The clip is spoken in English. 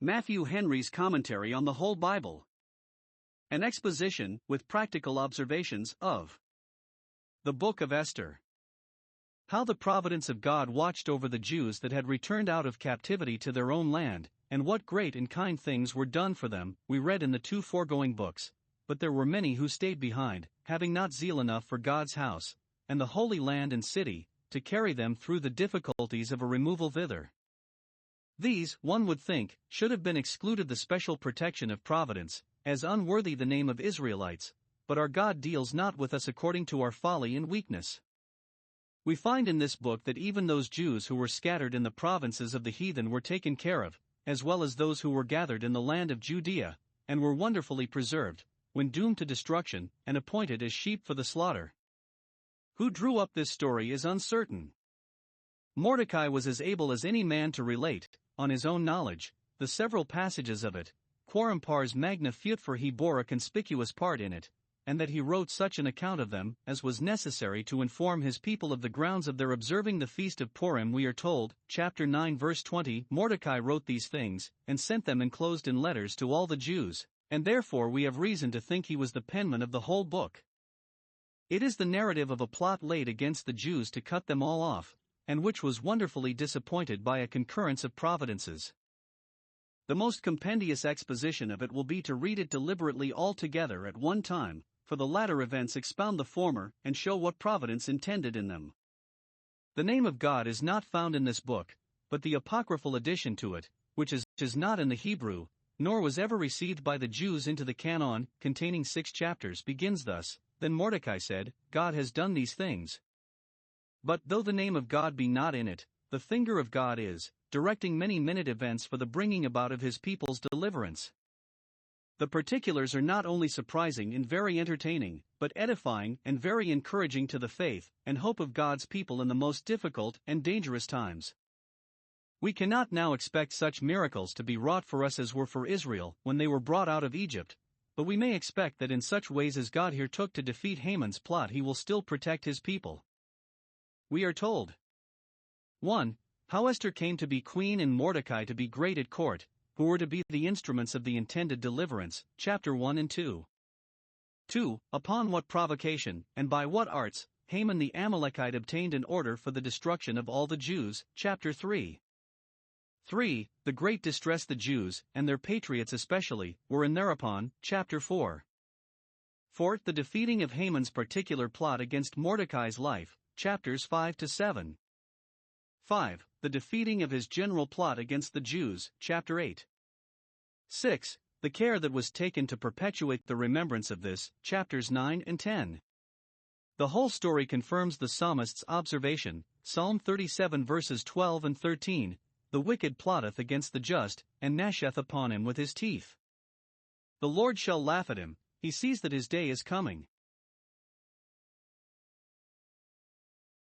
Matthew Henry's Commentary on the Whole Bible. An exposition, with practical observations, of the Book of Esther. How the providence of God watched over the Jews that had returned out of captivity to their own land, and what great and kind things were done for them, we read in the two foregoing books. But there were many who stayed behind, having not zeal enough for God's house, and the holy land and city, to carry them through the difficulties of a removal thither. These, one would think, should have been excluded the special protection of providence, as unworthy the name of Israelites, but our God deals not with us according to our folly and weakness. We find in this book that even those Jews who were scattered in the provinces of the heathen were taken care of, as well as those who were gathered in the land of Judea, and were wonderfully preserved, when doomed to destruction, and appointed as sheep for the slaughter. Who drew up this story is uncertain. Mordecai was as able as any man to relate, on his own knowledge, the several passages of it, quorum pars magna fiat, for he bore a conspicuous part in it, and that he wrote such an account of them as was necessary to inform his people of the grounds of their observing the feast of Purim. We are told, chapter 9 verse 20, Mordecai wrote these things, and sent them enclosed in letters to all the Jews, and therefore we have reason to think he was the penman of the whole book. It is the narrative of a plot laid against the Jews to cut them all off, and which was wonderfully disappointed by a concurrence of providences. The most compendious exposition of it will be to read it deliberately all together at one time, for the latter events expound the former and show what providence intended in them. The name of God is not found in this book, but the apocryphal addition to it, which is not in the Hebrew, nor was ever received by the Jews into the canon, containing 6 chapters, begins thus: Then Mordecai said, God has done these things. But though the name of God be not in it, the finger of God is, directing many minute events for the bringing about of his people's deliverance. The particulars are not only surprising and very entertaining, but edifying and very encouraging to the faith and hope of God's people in the most difficult and dangerous times. We cannot now expect such miracles to be wrought for us as were for Israel when they were brought out of Egypt, but we may expect that in such ways as God here took to defeat Haman's plot he will still protect his people. We are told 1. How Esther came to be queen and Mordecai to be great at court, who were to be the instruments of the intended deliverance, chapter 1 and 2. 2. Upon what provocation, and by what arts, Haman the Amalekite obtained an order for the destruction of all the Jews, chapter 3. 3. The great distress the Jews, and their patriots especially, were in thereupon, chapter 4. 4. The defeating of Haman's particular plot against Mordecai's life, chapters 5 to 7. 5. The defeating of his general plot against the Jews, chapter 8. 6. The care that was taken to perpetuate the remembrance of this, chapters 9 and 10. The whole story confirms the psalmist's observation, Psalm 37 verses 12 and 13, the wicked plotteth against the just, and gnasheth upon him with his teeth. The Lord shall laugh at him, he sees that his day is coming.